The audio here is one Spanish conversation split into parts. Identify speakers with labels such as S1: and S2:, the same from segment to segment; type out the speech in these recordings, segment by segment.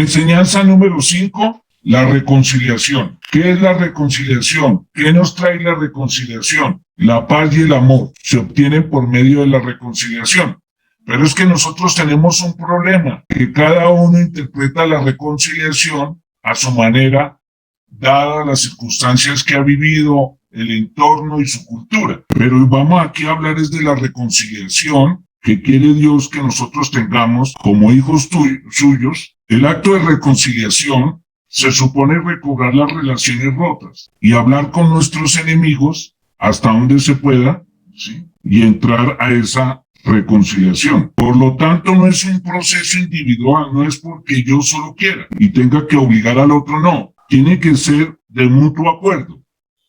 S1: Enseñanza número 5, la reconciliación. ¿Qué es la reconciliación? ¿Qué nos trae la reconciliación? La paz y el amor se obtienen por medio de la reconciliación. Pero es que nosotros tenemos un problema, que cada uno interpreta la reconciliación a su manera, dadas las circunstancias que ha vivido, el entorno y su cultura. Pero vamos aquí a hablar es de la reconciliación que quiere Dios que nosotros tengamos como hijos suyos. El acto de reconciliación se supone recobrar las relaciones rotas y hablar con nuestros enemigos hasta donde se pueda, ¿sí? Y entrar a esa reconciliación. Por lo tanto, no es un proceso individual, no es porque yo solo quiera y tenga que obligar al otro, no. Tiene que ser de mutuo acuerdo.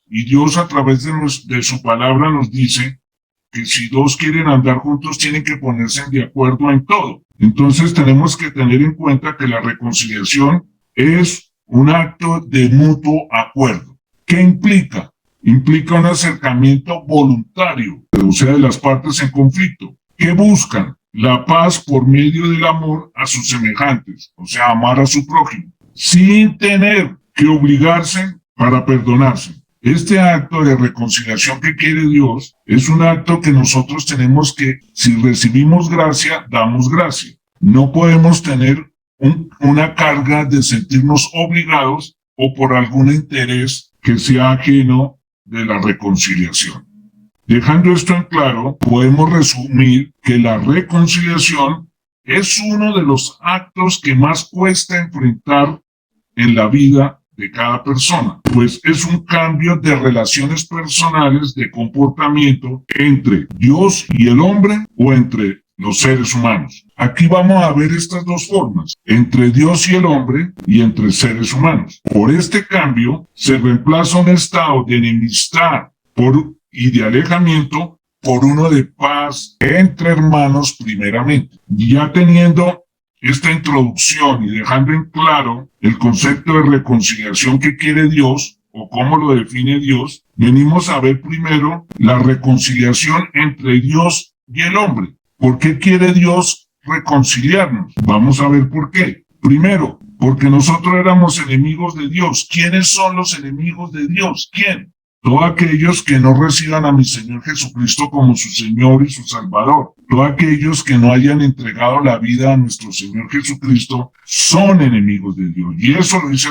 S1: Y Dios a través de su palabra nos dice que si dos quieren andar juntos tienen que ponerse de acuerdo en todo. Entonces tenemos que tener en cuenta que la reconciliación es un acto de mutuo acuerdo. ¿Qué implica? Implica un acercamiento voluntario, o sea, de las partes en conflicto, que buscan la paz por medio del amor a sus semejantes, o sea, amar a su prójimo, sin tener que obligarse para perdonarse. Este acto de reconciliación que quiere Dios es un acto que nosotros tenemos que, si recibimos gracia, damos gracia. No podemos tener una carga de sentirnos obligados o por algún interés que sea ajeno de la reconciliación. Dejando esto en claro, podemos resumir que la reconciliación es uno de los actos que más cuesta enfrentar en la vida de cada persona, pues es un cambio de relaciones personales, de comportamiento entre Dios y el hombre o entre los seres humanos. Aquí vamos a ver estas dos formas, entre Dios y el hombre y entre seres humanos. Por este cambio se reemplaza un estado de enemistad y de alejamiento por uno de paz entre hermanos primeramente. Ya teniendo esta introducción y dejando en claro el concepto de reconciliación que quiere Dios o cómo lo define Dios, venimos a ver primero la reconciliación entre Dios y el hombre. ¿Por qué quiere Dios reconciliarnos? Vamos a ver por qué. Primero, porque nosotros éramos enemigos de Dios. ¿Quiénes son los enemigos de Dios? ¿Quién? Todos aquellos que no reciban a mi Señor Jesucristo como su Señor y su Salvador. Todos aquellos que no hayan entregado la vida a nuestro Señor Jesucristo son enemigos de Dios. Y eso lo dice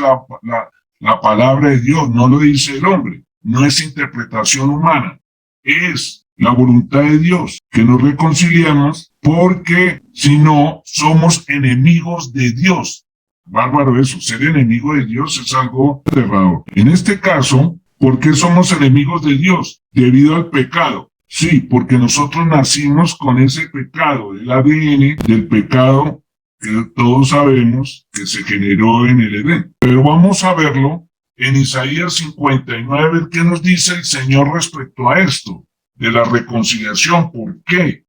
S1: la palabra de Dios, no lo dice el hombre. No es interpretación humana. Es la voluntad de Dios que nos reconciliemos, porque si no, somos enemigos de Dios. Bárbaro eso, ser enemigo de Dios es algo aterrador. En este caso, ¿por qué somos enemigos de Dios? Debido al pecado. Sí, porque nosotros nacimos con ese pecado, el ADN del pecado que todos sabemos que se generó en el Edén. Pero vamos a verlo en Isaías 59, ¿qué nos dice el Señor respecto a esto? De la reconciliación, ¿por qué?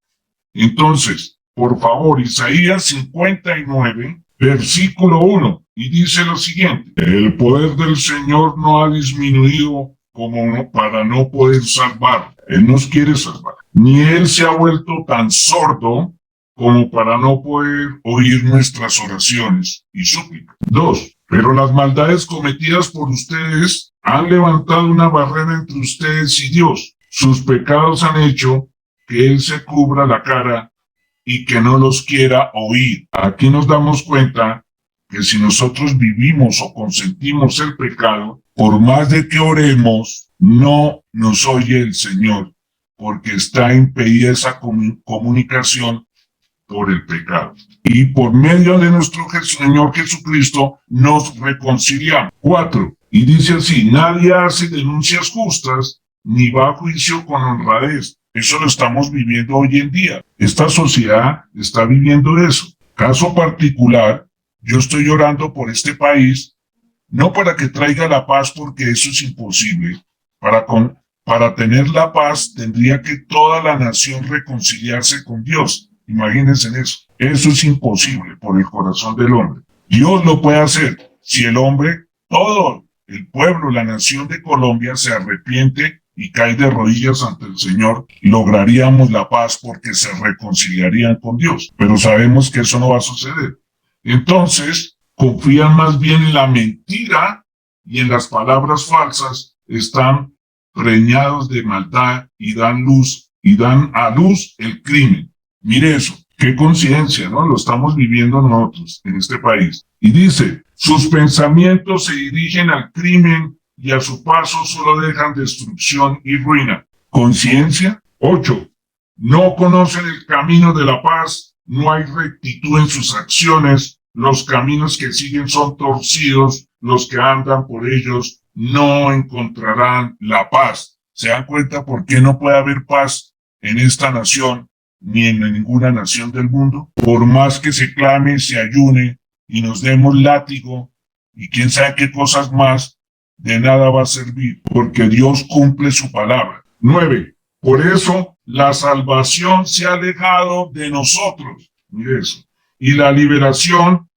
S1: Entonces, por favor, Isaías 59, versículo 1, y dice lo siguiente: el poder del Señor no ha disminuido como para no poder salvar. Él nos quiere salvar. Ni Él se ha vuelto tan sordo como para no poder oír nuestras oraciones y súplicas. 2. Pero las maldades cometidas por ustedes han levantado una barrera entre ustedes y Dios. Sus pecados han hecho que Él se cubra la cara y que no los quiera oír. Aquí nos damos cuenta que si nosotros vivimos o consentimos el pecado, por más de que oremos, no nos oye el Señor, porque está impedida esa comunicación por el pecado. Y por medio de nuestro Señor Jesucristo nos reconciliamos. 4. Y dice así: nadie hace denuncias justas ni va a juicio con honradez. Eso lo estamos viviendo hoy en día. Esta sociedad está viviendo eso. Caso particular, yo estoy orando por este país, no para que traiga la paz, porque eso es imposible. Para tener la paz tendría que toda la nación reconciliarse con Dios. Imagínense en eso. Eso es imposible por el corazón del hombre. Dios lo puede hacer si el hombre, todo el pueblo, la nación de Colombia se arrepiente y cae de rodillas ante el Señor, lograríamos la paz porque se reconciliarían con Dios. Pero sabemos que eso no va a suceder. Entonces, confían más bien en la mentira y en las palabras falsas, están preñados de maldad y dan a luz el crimen. Mire eso, qué coincidencia, ¿no? Lo estamos viviendo nosotros en este país. Y dice, sus pensamientos se dirigen al crimen y a su paso solo dejan destrucción y ruina. ¿Conciencia? 8. No conocen el camino de la paz, no hay rectitud en sus acciones, los caminos que siguen son torcidos, los que andan por ellos no encontrarán la paz. ¿Se dan cuenta por qué no puede haber paz en esta nación ni en ninguna nación del mundo? Por más que se clame, se ayune y nos demos látigo y quién sabe qué cosas más, de nada va a servir, porque Dios cumple su palabra. 9. Por eso la salvación se ha alejado de nosotros. Mire eso. Y la liberación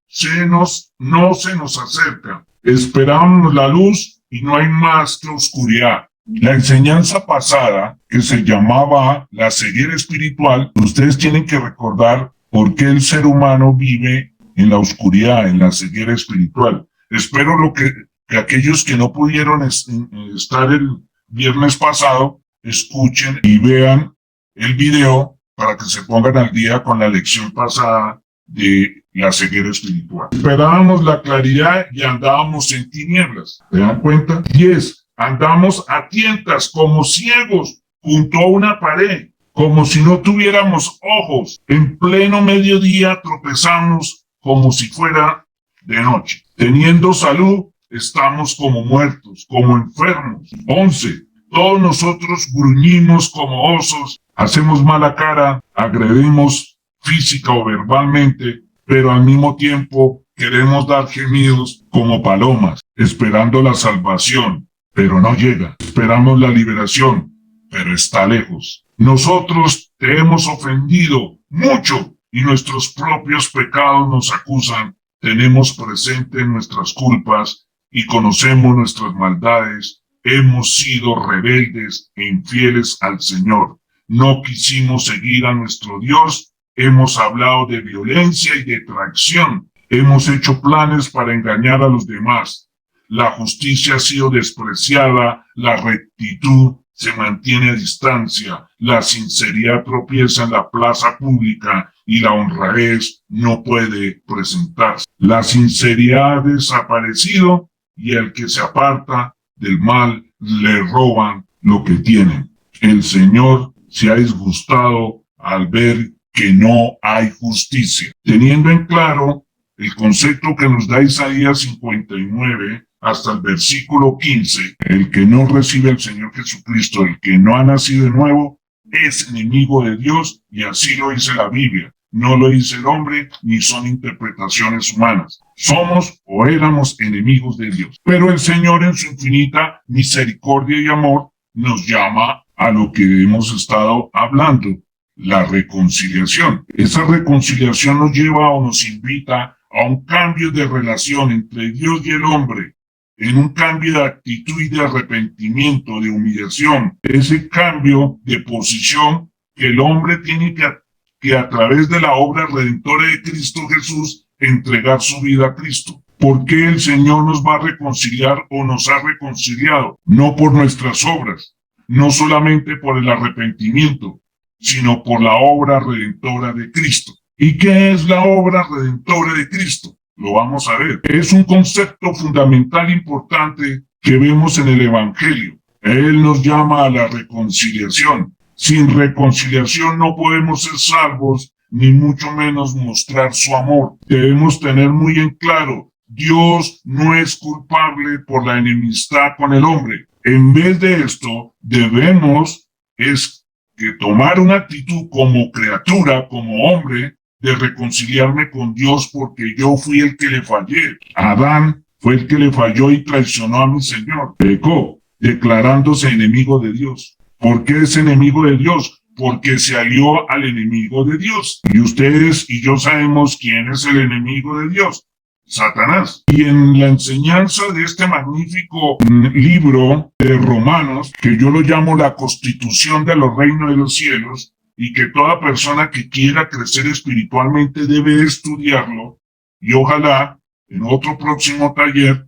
S1: no se nos acerca. Esperamos la luz y no hay más que oscuridad. La enseñanza pasada, que se llamaba la ceguera espiritual, ustedes tienen que recordar por qué el ser humano vive en la oscuridad, en la ceguera espiritual. Espero que aquellos que no pudieron estar el viernes pasado, escuchen y vean el video para que se pongan al día con la lección pasada de la ceguera espiritual. Esperábamos la claridad y andábamos en tinieblas. ¿Se dan cuenta? 10. Andamos a tientas como ciegos junto a una pared, como si no tuviéramos ojos. En pleno mediodía tropezamos como si fuera de noche. Teniendo salud, estamos como muertos, como enfermos. 11. Todos nosotros gruñimos como osos, hacemos mala cara, agredimos física o verbalmente, pero al mismo tiempo queremos dar gemidos como palomas, esperando la salvación, pero no llega. Esperamos la liberación, pero está lejos. Nosotros te hemos ofendido mucho y nuestros propios pecados nos acusan. Tenemos presente nuestras culpas y conocemos nuestras maldades. Hemos sido rebeldes e infieles al Señor. No quisimos seguir a nuestro Dios. Hemos hablado de violencia y de traición. Hemos hecho planes para engañar a los demás. La justicia ha sido despreciada. La rectitud se mantiene a distancia. La sinceridad tropieza en la plaza pública y la honradez no puede presentarse. La sinceridad ha desaparecido y el que se aparta del mal le roban lo que tienen. El Señor se ha disgustado al ver que no hay justicia. Teniendo en claro el concepto que nos da Isaías 59 hasta el versículo 15, el que no recibe al Señor Jesucristo, el que no ha nacido de nuevo, es enemigo de Dios, y así lo dice la Biblia. No lo dice el hombre, ni son interpretaciones humanas. Somos o éramos enemigos de Dios. Pero el Señor, en su infinita misericordia y amor, nos llama a lo que hemos estado hablando, la reconciliación. Esa reconciliación nos lleva o nos invita a un cambio de relación entre Dios y el hombre, en un cambio de actitud y de arrepentimiento, de humillación. Ese cambio de posición que el hombre tiene que a través de la obra redentora de Cristo Jesús, entregar su vida a Cristo. ¿Por qué el Señor nos va a reconciliar o nos ha reconciliado? No por nuestras obras, no solamente por el arrepentimiento, sino por la obra redentora de Cristo. ¿Y qué es la obra redentora de Cristo? Lo vamos a ver. Es un concepto fundamental importante que vemos en el Evangelio. Él nos llama a la reconciliación. Sin reconciliación no podemos ser salvos, ni mucho menos mostrar su amor. Debemos tener muy en claro, Dios no es culpable por la enemistad con el hombre. En vez de esto, debemos tomar una actitud como criatura, como hombre, de reconciliarme con Dios porque yo fui el que le fallé. Adán fue el que le falló y traicionó a mi Señor. Pecó, declarándose enemigo de Dios. ¿Por qué es enemigo de Dios? Porque se alió al enemigo de Dios. Y ustedes y yo sabemos quién es el enemigo de Dios. Satanás. Y en la enseñanza de este magnífico libro de Romanos, que yo lo llamo la Constitución de los Reinos de los Cielos, y que toda persona que quiera crecer espiritualmente debe estudiarlo, y ojalá en otro próximo taller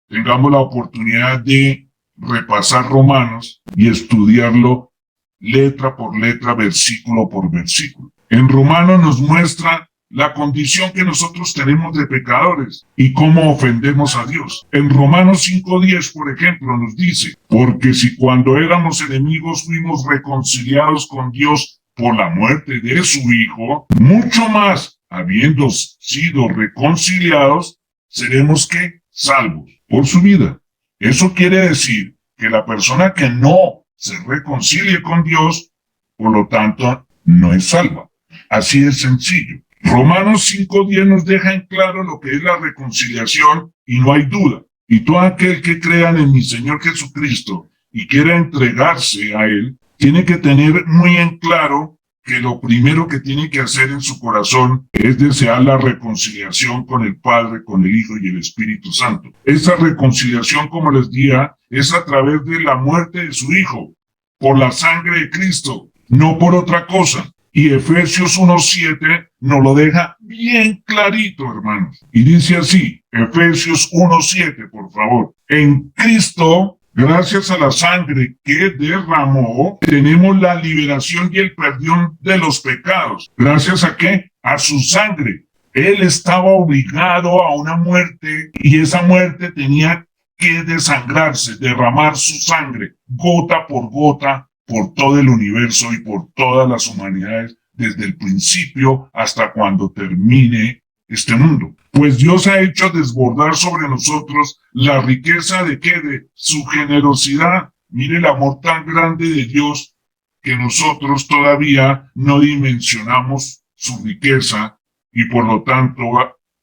S1: tengamos la oportunidad de repasar Romanos y estudiarlo letra por letra, versículo por versículo. En Romanos nos muestra la condición que nosotros tenemos de pecadores y cómo ofendemos a Dios. En Romanos 5:10, por ejemplo, nos dice, porque si cuando éramos enemigos fuimos reconciliados con Dios por la muerte de su Hijo, mucho más, habiendo sido reconciliados, seremos ¿qué? Salvos por su vida. Eso quiere decir que la persona que no se reconcilie con Dios, por lo tanto, no es salva. Así de sencillo. Romanos 5:10 nos deja en claro lo que es la reconciliación y no hay duda. Y todo aquel que crean en mi Señor Jesucristo y quiera entregarse a Él, tiene que tener muy en claro que lo primero que tiene que hacer en su corazón es desear la reconciliación con el Padre, con el Hijo y el Espíritu Santo. Esa reconciliación, como les decía, es a través de la muerte de su Hijo, por la sangre de Cristo, no por otra cosa. Y Efesios 1:7 nos lo deja bien clarito, hermanos. Y dice así, Efesios 1:7, por favor. En Cristo, gracias a la sangre que derramó, tenemos la liberación y el perdón de los pecados. ¿Gracias a qué? A su sangre. Él estaba obligado a una muerte y esa muerte tenía que desangrarse, derramar su sangre, gota por gota, por todo el universo y por todas las humanidades, desde el principio hasta cuando termine este mundo. Pues Dios ha hecho desbordar sobre nosotros la riqueza de ¿qué? De su generosidad. Mire el amor tan grande de Dios que nosotros todavía no dimensionamos su riqueza y por lo tanto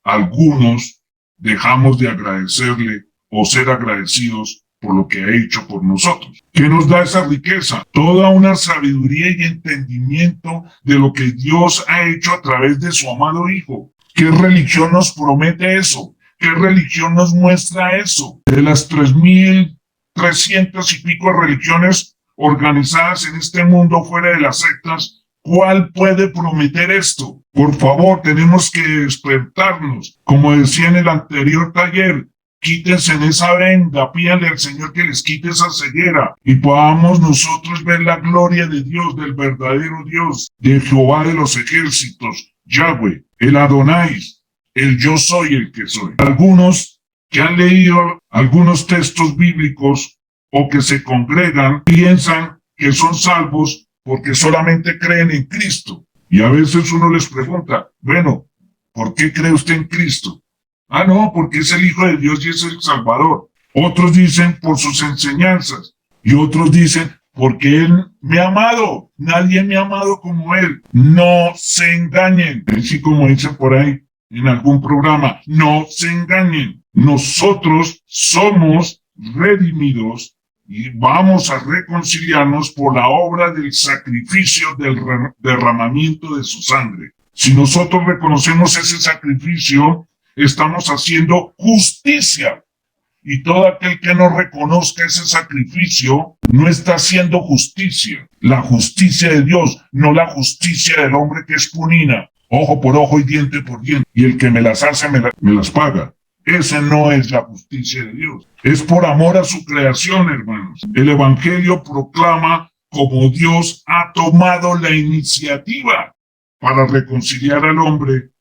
S1: algunos dejamos de agradecerle o ser agradecidos por lo que ha hecho por nosotros. ¿Qué nos da esa riqueza? Toda una sabiduría y entendimiento de lo que Dios ha hecho a través de su amado Hijo. ¿Qué religión nos promete eso? ¿Qué religión nos muestra eso? De las 3.300 y pico religiones organizadas en este mundo fuera de las sectas, ¿cuál puede prometer esto? Por favor, tenemos que despertarnos. Como decía en el anterior taller, quítense en esa venda, pídanle al Señor que les quite esa ceguera y podamos nosotros ver la gloria de Dios, del verdadero Dios, de Jehová de los ejércitos, Yahweh, el Adonai, el yo soy el que soy. Algunos que han leído algunos textos bíblicos o que se congregan piensan que son salvos porque solamente creen en Cristo. Y a veces uno les pregunta, bueno, ¿por qué cree usted en Cristo? Ah, no, porque es el Hijo de Dios y es el Salvador. Otros dicen por sus enseñanzas. Y otros dicen porque Él me ha amado. Nadie me ha amado como Él. No se engañen. Así como dicen por ahí en algún programa, no se engañen. Nosotros somos redimidos y vamos a reconciliarnos por la obra del sacrificio del derramamiento de su sangre. Si nosotros reconocemos ese sacrificio, estamos haciendo justicia. Y todo aquel que no reconozca ese sacrificio no está haciendo justicia. La justicia de Dios, no la justicia del hombre que es punina. Ojo por ojo y diente por diente. Y el que me las hace me las paga. Esa no es la justicia de Dios. Es por amor a su creación, hermanos. El Evangelio proclama cómo Dios ha tomado la iniciativa para reconciliar al hombre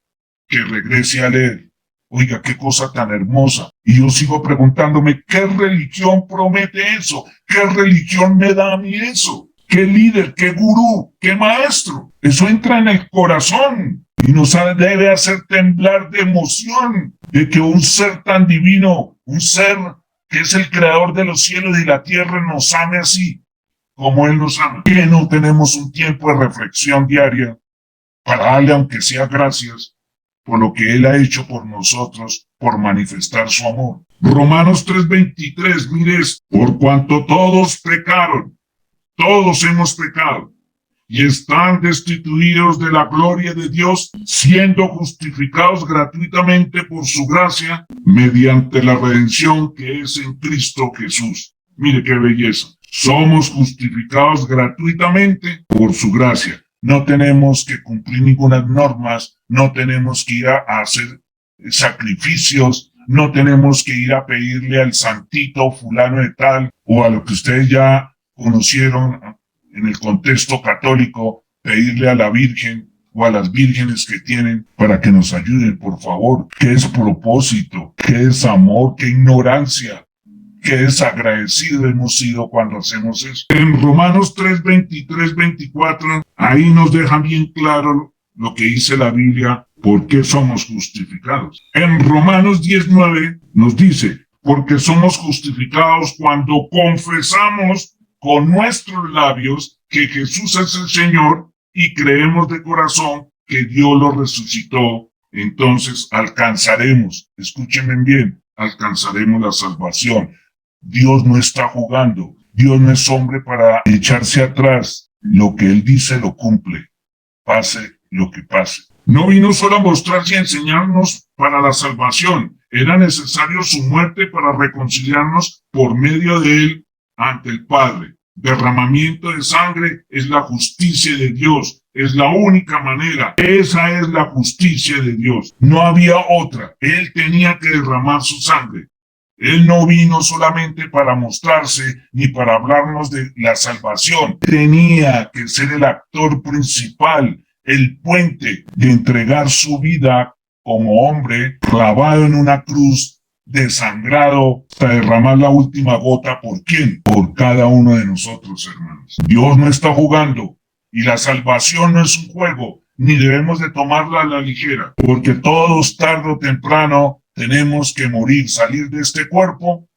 S1: que regrese a Él. Oiga, qué cosa tan hermosa. Y yo sigo preguntándome, ¿qué religión promete eso? ¿Qué religión me da a mí eso? ¿Qué líder, qué gurú, qué maestro? Eso entra en el corazón y nos debe hacer temblar de emoción de que un ser tan divino, un ser que es el creador de los cielos y la tierra, nos ame así, como Él nos ama. Que no tenemos un tiempo de reflexión diaria para darle, aunque sea gracias, por lo que Él ha hecho por nosotros, por manifestar su amor. Romanos 3:23, mire esto, por cuanto todos pecaron, todos hemos pecado, y están destituidos de la gloria de Dios, siendo justificados gratuitamente por su gracia, mediante la redención que es en Cristo Jesús. Mire qué belleza. Somos justificados gratuitamente por su gracia. No tenemos que cumplir ninguna normas, no tenemos que ir a hacer sacrificios, no tenemos que ir a pedirle al santito fulano de tal o a lo que ustedes ya conocieron en el contexto católico, pedirle a la Virgen o a las vírgenes que tienen para que nos ayuden, por favor. ¿Qué es propósito? ¿Qué desamor? ¿Qué ignorancia? Qué desagradecido hemos sido cuando hacemos eso. En Romanos 3, 23, 24, ahí nos deja bien claro lo que dice la Biblia, por qué somos justificados. En Romanos 19 nos dice, porque somos justificados cuando confesamos con nuestros labios que Jesús es el Señor y creemos de corazón que Dios lo resucitó, entonces alcanzaremos, escúchenme bien, alcanzaremos la salvación. Dios no está jugando, Dios no es hombre para echarse atrás, lo que Él dice lo cumple, pase lo que pase. No vino solo a mostrarse y a enseñarnos para la salvación, era necesario su muerte para reconciliarnos por medio de Él ante el Padre. Derramamiento de sangre es la justicia de Dios, es la única manera, esa es la justicia de Dios, no había otra, Él tenía que derramar su sangre. Él no vino solamente para mostrarse ni para hablarnos de la salvación, tenía que ser el actor principal, el puente de entregar su vida como hombre clavado en una cruz, desangrado hasta derramar la última gota. ¿Por quién? Por cada uno de nosotros, hermanos. Dios no está jugando y la salvación no es un juego, ni debemos de tomarla a la ligera, porque todos tarde o temprano tenemos que morir, salir de este cuerpo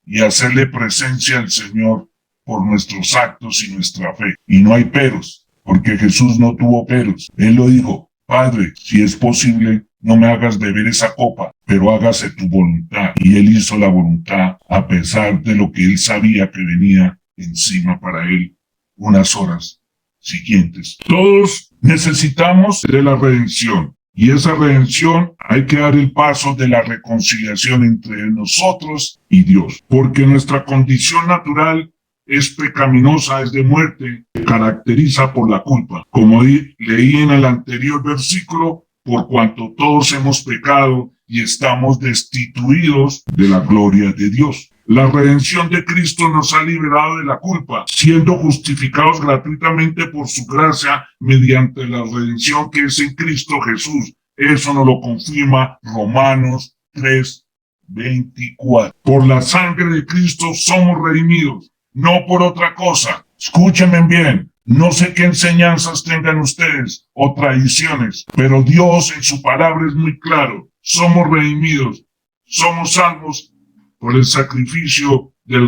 S1: y hacerle presencia al Señor por nuestros actos y nuestra fe. Y no hay peros, porque Jesús no tuvo peros. Él lo dijo, Padre, si es posible, no me hagas beber esa copa, pero hágase tu voluntad. Y Él hizo la voluntad a pesar de lo que Él sabía que venía encima para Él unas horas siguientes. Todos necesitamos de la redención. Y esa redención hay que dar el paso de la reconciliación entre nosotros y Dios. Porque nuestra condición natural es pecaminosa, es de muerte, se caracteriza por la culpa. Como leí en el anterior versículo, por cuanto todos hemos pecado y estamos destituidos de la gloria de Dios. La redención de Cristo nos ha liberado de la culpa, siendo justificados gratuitamente por su gracia mediante la redención que es en Cristo Jesús. Eso nos lo confirma Romanos 3, 24. Por la sangre de Cristo somos redimidos, no por otra cosa. Escúchenme bien. No sé qué enseñanzas tengan ustedes o tradiciones, pero Dios en su palabra es muy claro. Somos redimidos, somos salvos por el sacrificio del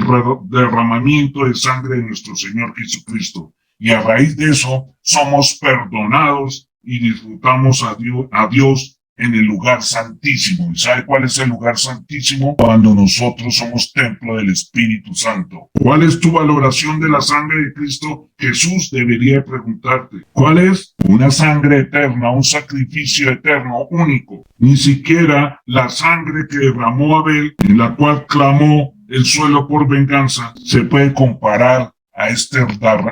S1: derramamiento de sangre de nuestro Señor Jesucristo. Y a raíz de eso, somos perdonados y disfrutamos a Dios en el lugar santísimo. ¿Y sabe cuál es el lugar santísimo? Cuando nosotros somos templo del Espíritu Santo. ¿Cuál es tu valoración de la sangre de Cristo? Jesús debería preguntarte. ¿Cuál es? Una sangre eterna, un sacrificio eterno, único. Ni siquiera la sangre que derramó Abel, en la cual clamó el suelo por venganza, se puede comparar a este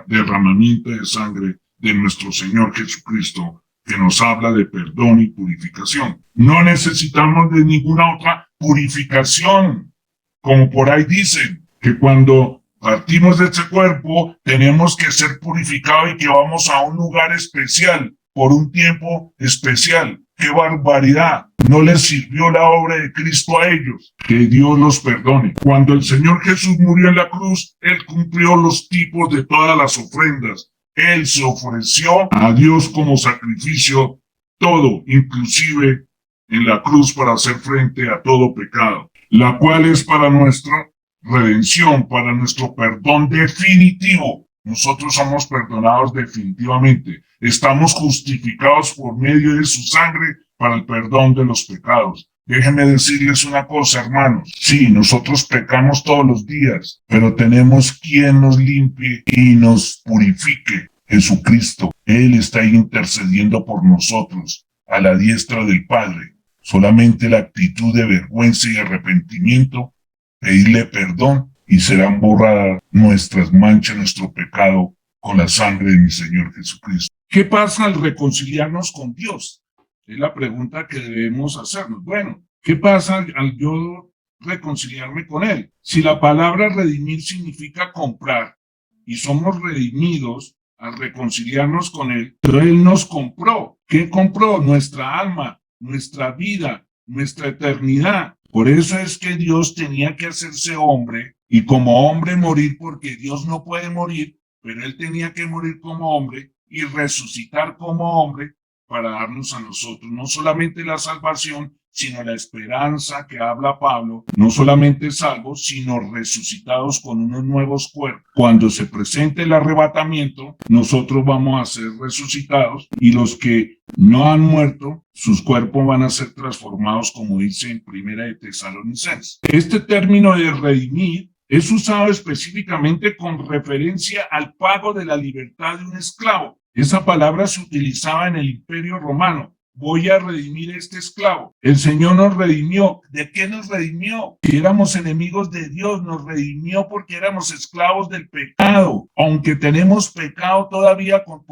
S1: derramamiento de sangre de nuestro Señor Jesucristo, que nos habla de perdón y purificación. No necesitamos de ninguna otra purificación, como por ahí dicen, que cuando partimos de este cuerpo tenemos que ser purificados y que vamos a un lugar especial, por un tiempo especial. ¡Qué barbaridad! No les sirvió la obra de Cristo a ellos. Que Dios los perdone. Cuando el Señor Jesús murió en la cruz, Él cumplió los tipos de todas las ofrendas. Él se ofreció a Dios como sacrificio, todo, inclusive en la cruz para hacer frente a todo pecado, la cual es para nuestra redención, para nuestro perdón definitivo. Nosotros somos perdonados definitivamente. Estamos justificados por medio de su sangre para el perdón de los pecados. Déjenme decirles una cosa, hermanos. Sí, nosotros pecamos todos los días, pero tenemos quien nos limpie y nos purifique. Jesucristo. Él está ahí intercediendo por nosotros, a la diestra del Padre. Solamente la actitud de vergüenza y arrepentimiento, pedirle perdón y serán borradas nuestras manchas, nuestro pecado con la sangre de mi Señor Jesucristo. ¿Qué pasa al reconciliarnos con Dios? Es la pregunta que debemos hacernos. Bueno, ¿qué pasa al yo reconciliarme con Él? Si la palabra redimir significa comprar y somos redimidos al reconciliarnos con Él, pero Él nos compró. ¿Qué compró? Nuestra alma, nuestra vida, nuestra eternidad. Por eso es que Dios tenía que hacerse hombre y como hombre morir, porque Dios no puede morir, pero Él tenía que morir como hombre y resucitar como hombre para darnos a nosotros no solamente la salvación, sino la esperanza que habla Pablo, no solamente salvos, sino resucitados con unos nuevos cuerpos. Cuando se presente el arrebatamiento, nosotros vamos a ser resucitados y los que no han muerto, sus cuerpos van a ser transformados, como dice en Primera de Tesalonicenses. Este término de redimir es usado específicamente con referencia al pago de la libertad de un esclavo. Esa palabra se utilizaba en el Imperio Romano. Voy a redimir a este esclavo. El Señor nos redimió. ¿De qué nos redimió? Si éramos enemigos de Dios, nos redimió porque éramos esclavos del pecado. Aunque tenemos pecado todavía por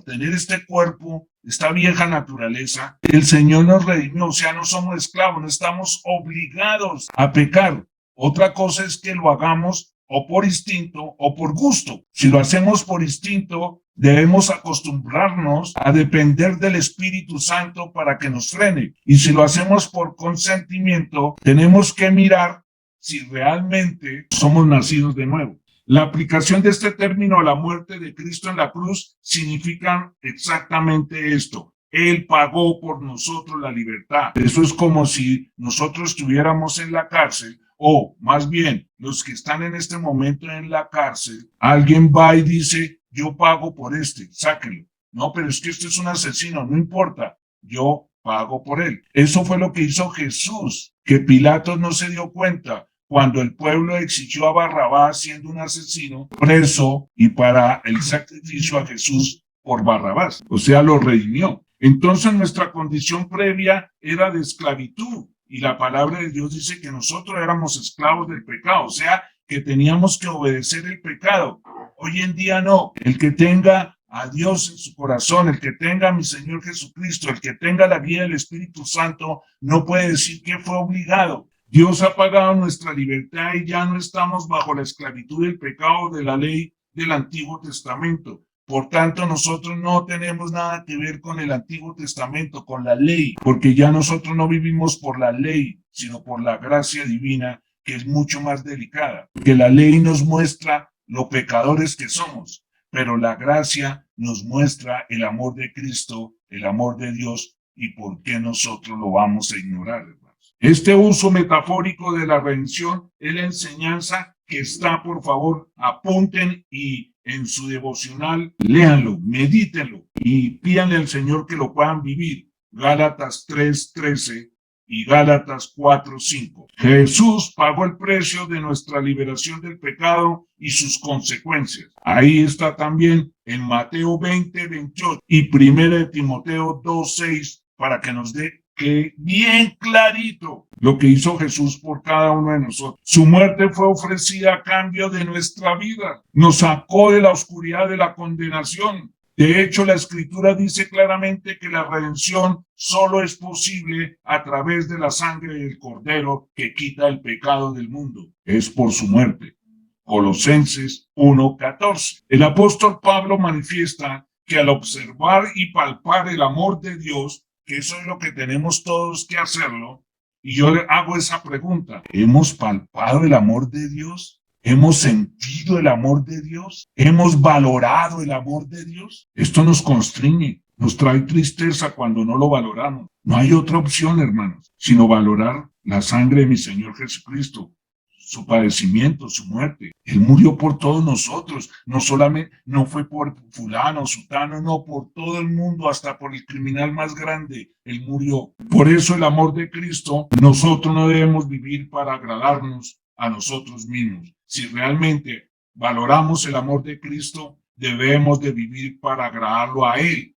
S1: tener este cuerpo, esta vieja naturaleza, el Señor nos redimió. O sea, no somos esclavos, no estamos obligados a pecar. Otra cosa es que lo hagamos o por instinto o por gusto. Si lo hacemos por instinto, debemos acostumbrarnos a depender del Espíritu Santo para que nos frene. Y si lo hacemos por consentimiento, tenemos que mirar si realmente somos nacidos de nuevo. La aplicación de este término a la muerte de Cristo en la cruz significa exactamente esto. Él pagó por nosotros la libertad. Eso es como si nosotros estuviéramos en la cárcel, o más bien, los que están en este momento en la cárcel, alguien va y dice, yo pago por sáquenlo. No, pero es que este es un asesino, no importa, yo pago por él. Eso fue lo que hizo Jesús, que Pilatos no se dio cuenta cuando el pueblo exigió a Barrabás siendo un asesino preso y para el sacrificio a Jesús por Barrabás, o sea, lo redimió. Entonces nuestra condición previa era de esclavitud y la palabra de Dios dice que nosotros éramos esclavos del pecado, o sea, que teníamos que obedecer el pecado. Hoy en día no. El que tenga a Dios en su corazón, el que tenga a mi Señor Jesucristo, el que tenga la guía del Espíritu Santo, no puede decir que fue obligado. Dios ha pagado nuestra libertad y ya no estamos bajo la esclavitud del pecado de la ley del Antiguo Testamento. Por tanto, nosotros no tenemos nada que ver con el Antiguo Testamento, con la ley, porque ya nosotros no vivimos por la ley, sino por la gracia divina, que es mucho más delicada. Que la ley nos muestra lo pecadores que somos, pero la gracia nos muestra el amor de Cristo, el amor de Dios, y por qué nosotros lo vamos a ignorar, hermanos. Este uso metafórico de la redención es la enseñanza que está, por favor, apunten y en su devocional, léanlo, medítenlo y pídanle al Señor que lo puedan vivir. Gálatas 3:13 y Gálatas 4:5. Jesús pagó el precio de nuestra liberación del pecado y sus consecuencias. Ahí está también en Mateo 20:28 y 1 Timoteo 2:6 para que nos dé que bien clarito lo que hizo Jesús por cada uno de nosotros. Su muerte fue ofrecida a cambio de nuestra vida. Nos sacó de la oscuridad de la condenación. De hecho, la Escritura dice claramente que la redención solo es posible a través de la sangre del Cordero que quita el pecado del mundo. Es por su muerte. Colosenses 1:14. El apóstol Pablo manifiesta que al observar y palpar el amor de Dios, que eso es lo que tenemos todos que hacerlo, y yo le hago esa pregunta, ¿hemos palpado el amor de Dios? ¿Hemos sentido el amor de Dios? ¿Hemos valorado el amor de Dios? Esto nos constriñe, nos trae tristeza cuando no lo valoramos. No hay otra opción, hermanos, sino valorar la sangre de mi Señor Jesucristo, su padecimiento, su muerte. Él murió por todos nosotros, no solamente, no fue por fulano, sutano, no, por todo el mundo, hasta por el criminal más grande, Él murió. Por eso el amor de Cristo, nosotros no debemos vivir para agradarnos a nosotros mismos. Si realmente valoramos el amor de Cristo, debemos de vivir para agradarlo a Él,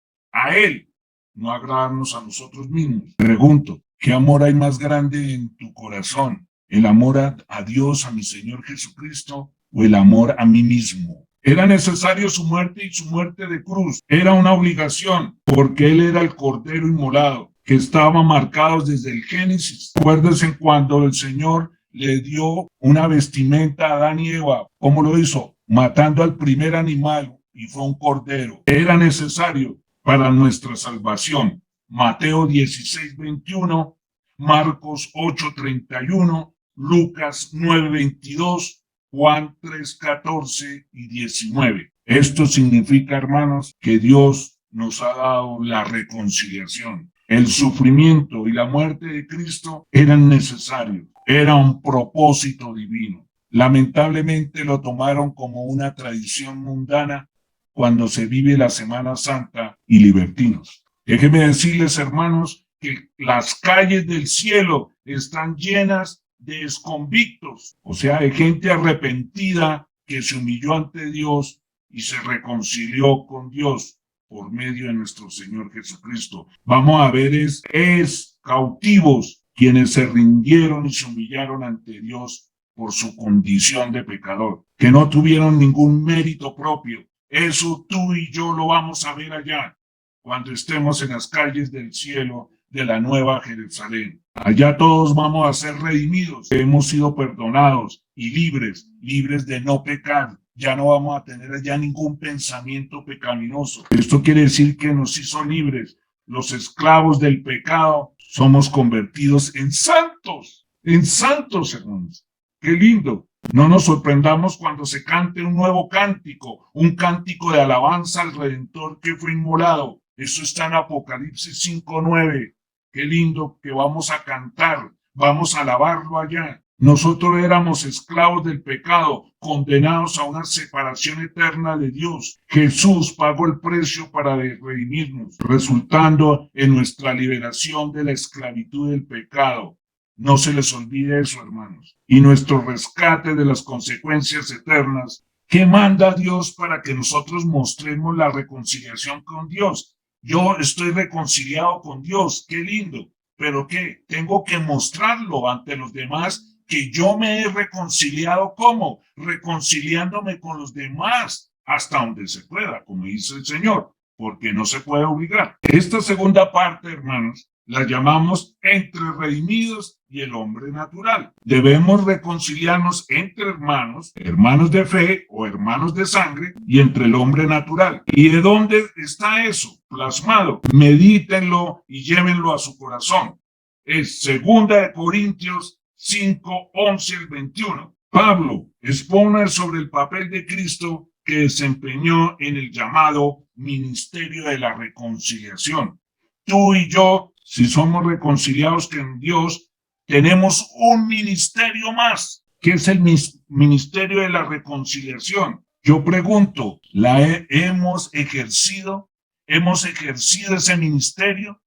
S1: no agradarnos a nosotros mismos. Pregunto, ¿qué amor hay más grande en tu corazón? ¿El amor a Dios, a mi Señor Jesucristo, o el amor a mí mismo? Era necesario su muerte y su muerte de cruz. Era una obligación, porque Él era el Cordero inmolado. que estaban marcados desde el Génesis. Acuérdense cuando el Señor le dio una vestimenta a Adán y Eva. ¿Cómo lo hizo? Matando al primer animal, y fue un cordero. Era necesario para nuestra salvación. Mateo 16:21, Marcos 8:31, Lucas 9:22, Juan 3:14 y 19. Esto significa, hermanos, que Dios nos ha dado la reconciliación. El sufrimiento y la muerte de Cristo eran necesarios, era un propósito divino. Lamentablemente lo tomaron como una tradición mundana cuando se vive la Semana Santa y libertinos. Déjenme decirles, hermanos, que las calles del cielo están llenas de exconvictos, o sea, de gente arrepentida que se humilló ante Dios y se reconcilió con Dios por medio de nuestro Señor Jesucristo. Vamos a ver es cautivos quienes se rindieron y se humillaron ante Dios por su condición de pecador, que no tuvieron ningún mérito propio. Eso tú y yo lo vamos a ver allá, cuando estemos en las calles del cielo de la Nueva Jerusalén. Allá todos vamos a ser redimidos, hemos sido perdonados y libres, libres de no pecar. Ya no vamos a tener allá ningún pensamiento pecaminoso. Esto quiere decir que nos hizo libres. Los esclavos del pecado somos convertidos en santos, hermanos. Qué lindo. No nos sorprendamos cuando se cante un nuevo cántico, un cántico de alabanza al Redentor que fue inmolado. Eso está en Apocalipsis 5:9. Qué lindo que vamos a cantar, vamos a alabarlo allá. Nosotros éramos esclavos del pecado, condenados a una separación eterna de Dios. Jesús pagó el precio para redimirnos, resultando en nuestra liberación de la esclavitud del pecado. No se les olvide eso, hermanos. Y nuestro rescate de las consecuencias eternas. ¿Qué manda Dios para que nosotros mostremos la reconciliación con Dios? Yo estoy reconciliado con Dios, qué lindo. ¿Pero qué? Tengo que mostrarlo ante los demás que yo me he reconciliado. ¿Cómo? Reconciliándome con los demás hasta donde se pueda, como dice el Señor, porque no se puede obligar. Esta segunda parte, hermanos, la llamamos entre redimidos y el hombre natural. Debemos reconciliarnos entre hermanos, hermanos de fe o hermanos de sangre, y entre el hombre natural. ¿Y de dónde está eso plasmado? Medítenlo y llévenlo a su corazón. Es 2 Corintios 5:11-21. Pablo expone sobre el papel de Cristo que desempeñó en el llamado ministerio de la reconciliación. Tú y yo, si somos reconciliados con Dios, tenemos un ministerio más, que es el ministerio de la reconciliación. Yo pregunto, ¿la hemos ejercido? ¿Hemos ejercido ese ministerio?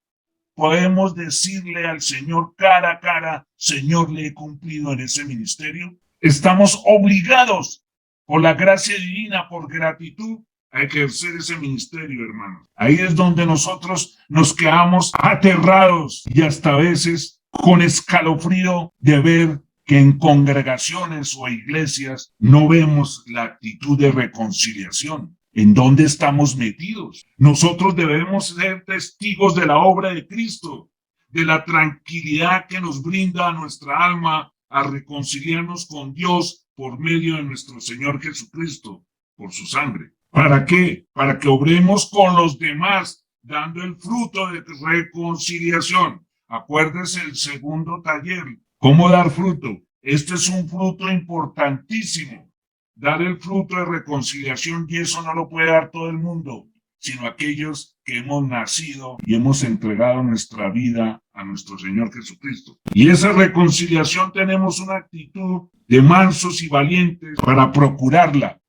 S1: ¿Podemos decirle al Señor cara a cara, Señor, le he cumplido en ese ministerio? Estamos obligados por la gracia divina, por gratitud, a ejercer ese ministerio, hermanos. Ahí es donde nosotros nos quedamos aterrados y hasta a veces con escalofrío de ver que en congregaciones o iglesias no vemos la actitud de reconciliación. ¿En dónde estamos metidos? Nosotros debemos ser testigos de la obra de Cristo, de la tranquilidad que nos brinda a nuestra alma a reconciliarnos con Dios por medio de nuestro Señor Jesucristo, por su sangre. ¿Para qué? Para que obremos con los demás, dando el fruto de reconciliación. Acuérdese el segundo taller. ¿Cómo dar fruto? Este es un fruto importantísimo. Dar el fruto de reconciliación, y eso no lo puede dar todo el mundo, sino aquellos que hemos nacido y hemos entregado nuestra vida a nuestro Señor Jesucristo. Y esa reconciliación tenemos una actitud de mansos y valientes para procurarla,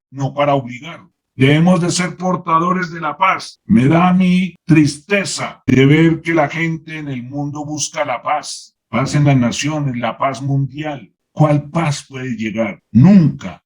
S1: no para obligar. Debemos de ser portadores de la paz. Me da a mí tristeza de ver que la gente en el mundo busca la paz. Paz en las naciones, la paz mundial. ¿Cuál paz puede llegar? Nunca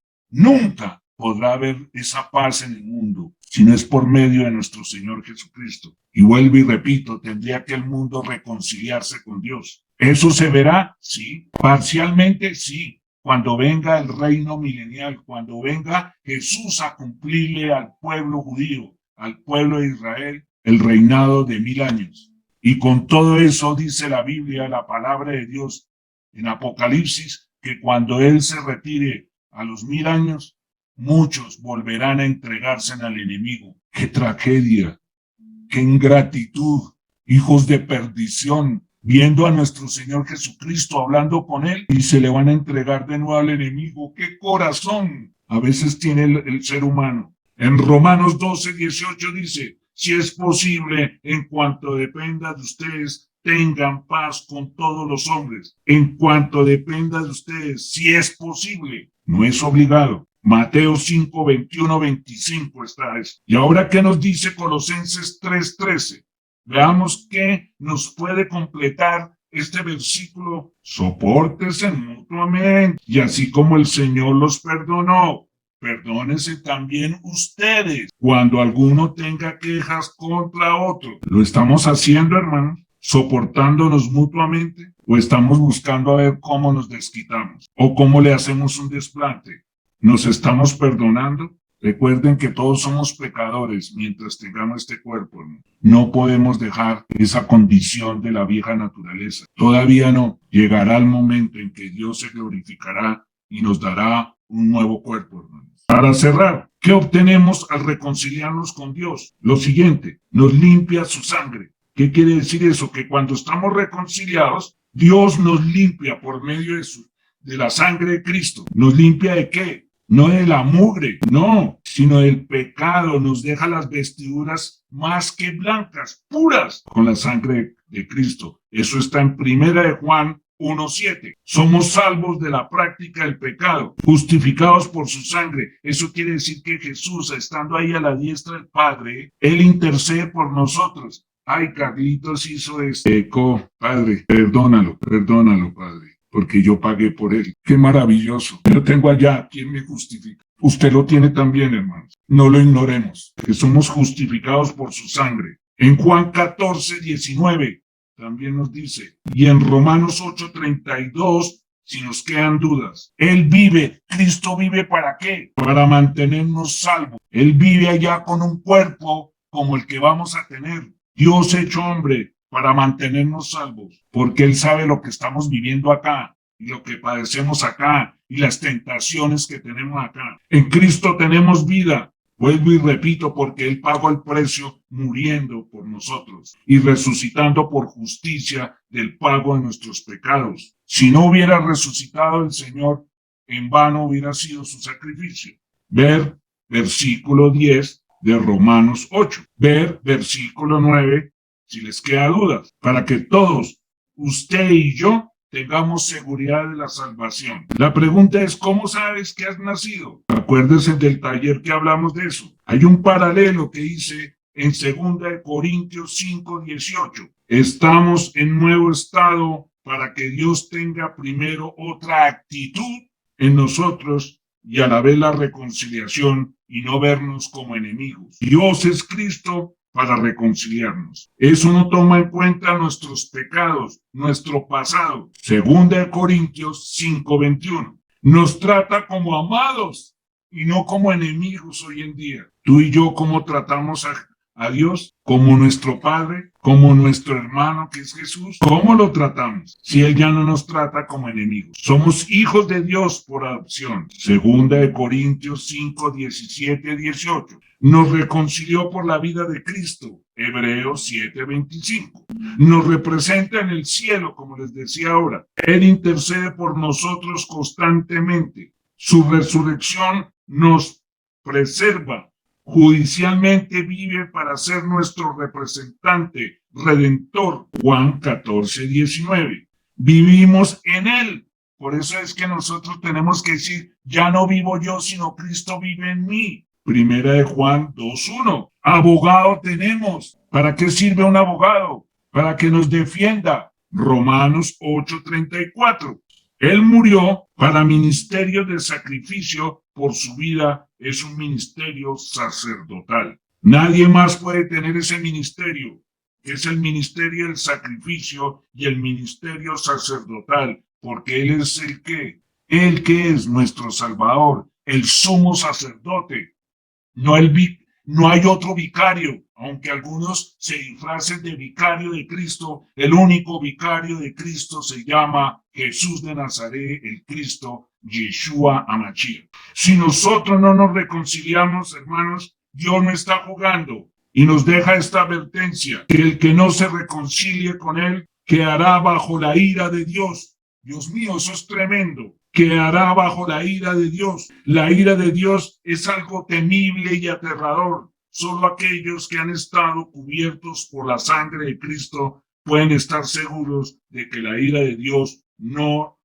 S1: podrá haber esa paz en el mundo si no es por medio de nuestro Señor Jesucristo. Y vuelvo y repito, tendría que el mundo reconciliarse con Dios. ¿Eso se verá? Sí. Parcialmente, sí. Cuando venga el reino milenial, cuando venga Jesús a cumplirle al pueblo judío, al pueblo de Israel, el reinado de 1000 años. Y con todo eso dice la Biblia, la palabra de Dios en Apocalipsis, que cuando Él se retire a los 1000 años, muchos volverán a entregarse al enemigo. ¡Qué tragedia! ¡Qué ingratitud! Hijos de perdición, viendo a nuestro Señor Jesucristo hablando con Él y se le van a entregar de nuevo al enemigo. ¡Qué corazón! A veces tiene el ser humano. En Romanos 12:18 dice, si es posible, en cuanto dependa de ustedes, tengan paz con todos los hombres. En cuanto dependa de ustedes, si es posible, no es obligado. Mateo 5, 21, 25 está eso. Y ahora, ¿qué nos dice Colosenses 3:13? Veamos qué nos puede completar este versículo. Sopórtense mutuamente, y así como el Señor los perdonó, perdónense también ustedes cuando alguno tenga quejas contra otro. ¿Lo estamos haciendo, hermanos? ¿Soportándonos mutuamente? ¿O estamos buscando a ver cómo nos desquitamos? ¿O cómo le hacemos un desplante? ¿Nos estamos perdonando? Recuerden que todos somos pecadores mientras tengamos este cuerpo, hermano. No podemos dejar esa condición de la vieja naturaleza. Todavía no. Llegará el momento en que Dios se glorificará y nos dará un nuevo cuerpo, hermanos. Para cerrar, ¿qué obtenemos al reconciliarnos con Dios? Lo siguiente, nos limpia su sangre. ¿Qué quiere decir eso? Que cuando estamos reconciliados, Dios nos limpia por medio de la sangre de Cristo. ¿Nos limpia de qué? No de la mugre, no, sino del pecado. Nos deja las vestiduras más que blancas, puras, con la sangre de Cristo. Eso está en 1 de Juan 1:7. Somos salvos de la práctica del pecado, justificados por su sangre. Eso quiere decir que Jesús, estando ahí a la diestra del Padre, Él intercede por nosotros. Ay, Carlitos hizo esto. Padre, perdónalo, Padre, porque yo pagué por él. Qué maravilloso. Yo tengo allá quien me justifica. Usted lo tiene también, hermanos. No lo ignoremos, que somos justificados por su sangre. En Juan 14:19 también nos dice, y en Romanos 8:32, si nos quedan dudas, Él vive, Cristo vive ¿para qué? Para mantenernos salvos. Él vive allá con un cuerpo como el que vamos a tener. Dios hecho hombre para mantenernos salvos, porque Él sabe lo que estamos viviendo acá y lo que padecemos acá y las tentaciones que tenemos acá. En Cristo tenemos vida. Vuelvo y repito, porque Él pagó el precio muriendo por nosotros y resucitando por justicia del pago de nuestros pecados. Si no hubiera resucitado el Señor, en vano hubiera sido su sacrificio. Ver versículo 10 de Romanos 8. Ver versículo 9, si les queda dudas, para que todos, usted y yo, tengamos seguridad de la salvación. La pregunta es, ¿cómo sabes que has nacido? Acuérdese del taller que hablamos de eso. Hay un paralelo que dice en 2 Corintios 5:18. Estamos en nuevo estado para que Dios tenga primero otra actitud en nosotros y a la vez la reconciliación y no vernos como enemigos. Dios es Cristo para reconciliarnos. Eso no toma en cuenta nuestros pecados, nuestro pasado. 2 Corintios 5:21. Nos trata como amados y no como enemigos hoy en día. Tú y yo, ¿cómo tratamos a Dios? Como nuestro Padre, como nuestro hermano que es Jesús. ¿Cómo lo tratamos? Si Él ya no nos trata como enemigos. Somos hijos de Dios por adopción. 2 Corintios 5:17-18. Nos reconcilió por la vida de Cristo. Hebreos 7:25. Nos representa en el cielo, como les decía ahora. Él intercede por nosotros constantemente. Su resurrección nos preserva. Judicialmente vive para ser nuestro representante, redentor. Juan 14:19. Vivimos en Él. Por eso es que nosotros tenemos que decir, ya no vivo yo, sino Cristo vive en mí. 1 Juan 2:1. Abogado tenemos. ¿Para qué sirve un abogado? Para que nos defienda. Romanos 8:34. Él murió para ministerio de sacrificio por su vida. Es un ministerio sacerdotal. Nadie más puede tener ese ministerio. Es el ministerio del sacrificio y el ministerio sacerdotal, porque Él es el que es nuestro Salvador, el sumo sacerdote. No hay otro vicario, Aunque algunos se disfracen de vicario de Cristo, el único vicario de Cristo se llama Jesús de Nazaret, el Cristo, Yeshua Hamashiach. Si nosotros no nos reconciliamos, hermanos, Dios no está jugando y nos deja esta advertencia, que el que no se reconcilie con él quedará bajo la ira de Dios. Dios mío, eso es tremendo. Quedará bajo la ira de Dios. La ira de Dios es algo temible y aterrador. Solo aquellos que han estado cubiertos por la sangre de Cristo pueden estar seguros de que la ira de Dios no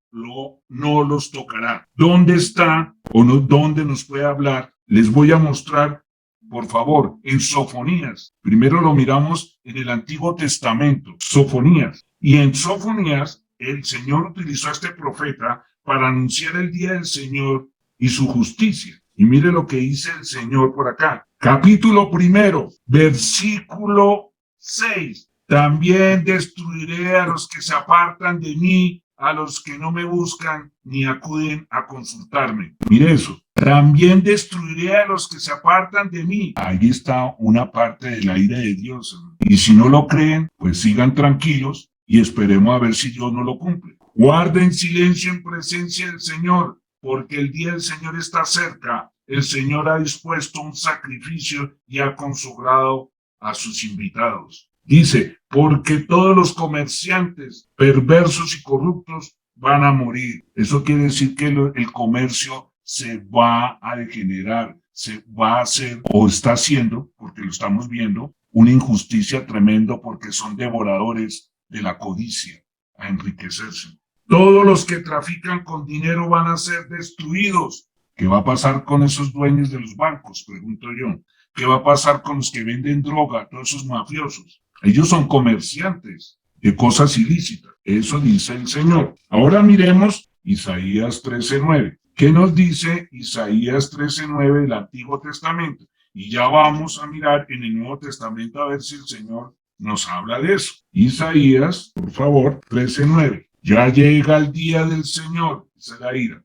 S1: los tocará. ¿Dónde está o no, dónde nos puede hablar? Les voy a mostrar, por favor, en Sofonías. Primero lo miramos en el Antiguo Testamento, Sofonías. Y en Sofonías, el Señor utilizó a este profeta para anunciar el día del Señor y su justicia. Y mire lo que dice el Señor por acá. Capítulo 1, versículo 6. También destruiré a los que se apartan de mí, a los que no me buscan ni acuden a consultarme. Mire eso. También destruiré a los que se apartan de mí. Ahí está una parte de la ira de Dios. Y si no lo creen, pues sigan tranquilos y esperemos a ver si Dios no lo cumple. Guarden silencio en presencia del Señor, porque el día del Señor está cerca. El Señor ha dispuesto un sacrificio y ha consagrado a sus invitados. Dice, porque todos los comerciantes perversos y corruptos van a morir. Eso quiere decir que el comercio se va a degenerar, se va a hacer o está haciendo, porque lo estamos viendo, una injusticia tremenda porque son devoradores de la codicia a enriquecerse. Todos los que trafican con dinero van a ser destruidos. ¿Qué va a pasar con esos dueños de los bancos? Pregunto yo. ¿Qué va a pasar con los que venden droga, todos esos mafiosos? Ellos son comerciantes de cosas ilícitas. Eso dice el Señor. Ahora miremos Isaías 13:9. ¿Qué nos dice Isaías 13:9 del Antiguo Testamento? Y ya vamos a mirar en el Nuevo Testamento a ver si el Señor nos habla de eso. Isaías, por favor, 13:9. Ya llega el día del Señor, esa es la ira.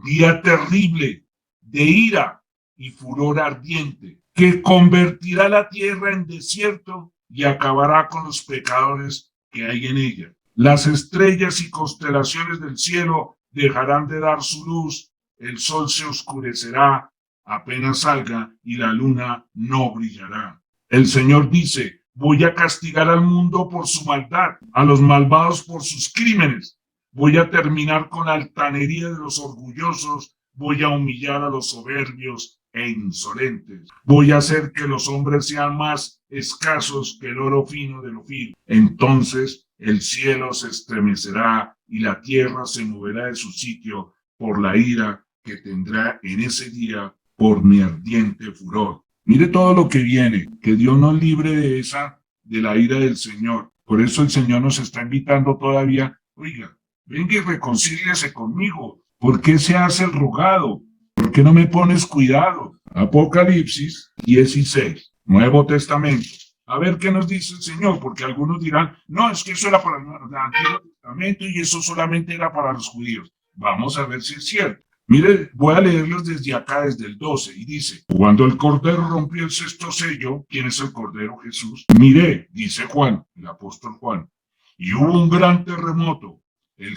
S1: Día terrible de ira y furor ardiente, que convertirá la tierra en desierto y acabará con los pecadores que hay en ella. Las estrellas y constelaciones del cielo dejarán de dar su luz, el sol se oscurecerá apenas salga y la luna no brillará. El Señor dice, voy a castigar al mundo por su maldad, a los malvados por sus crímenes. Voy a terminar con la altanería de los orgullosos, voy a humillar a los soberbios e insolentes. Voy a hacer que los hombres sean más escasos que el oro fino del Ofir. Entonces el cielo se estremecerá y la tierra se moverá de su sitio por la ira que tendrá en ese día por mi ardiente furor. Mire todo lo que viene, que Dios nos libre de la ira del Señor. Por eso el Señor nos está invitando todavía, oiga, venga y reconcíliese conmigo. ¿Por qué se hace el rogado? ¿Por qué no me pones cuidado? Apocalipsis 16, Nuevo Testamento. A ver qué nos dice el Señor, porque algunos dirán, no, es que eso era para el Antiguo Testamento y eso solamente era para los judíos. Vamos a ver si es cierto. Mire, voy a leerlos desde acá, desde el 12, y dice, cuando el Cordero rompió el sexto sello, ¿quién es el Cordero? Jesús. Miré, dice Juan, el apóstol Juan, y hubo un gran terremoto. El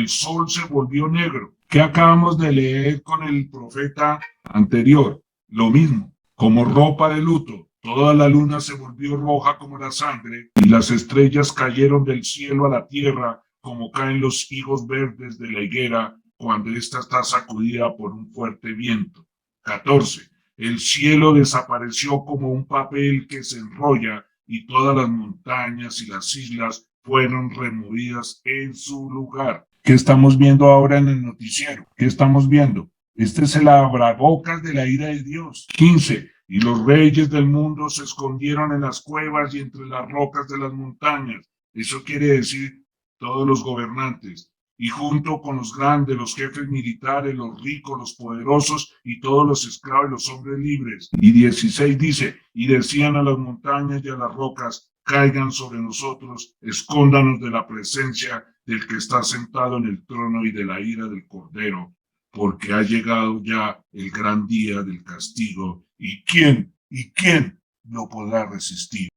S1: sol se volvió negro. ¿Qué acabamos de leer con el profeta anterior? Lo mismo, como ropa de luto. Toda la luna se volvió roja como la sangre, y las estrellas cayeron del cielo a la tierra, como caen los higos verdes de la higuera, cuando ésta está sacudida por un fuerte viento. 14. El cielo desapareció como un papel que se enrolla, y todas las montañas y las islas fueron removidas en su lugar. ¿Qué estamos viendo ahora en el noticiero? ¿Qué estamos viendo? Este es el abrebocas de la ira de Dios. 15. Y los reyes del mundo se escondieron en las cuevas y entre las rocas de las montañas. Eso quiere decir todos los gobernantes. Y junto con los grandes, los jefes militares, los ricos, los poderosos y todos los esclavos y los hombres libres. Y 16 dice, y decían a las montañas y a las rocas, caigan sobre nosotros, escóndanos de la presencia del que está sentado en el trono y de la ira del Cordero, porque ha llegado ya el gran día del castigo. ¿Y quién lo podrá resistir.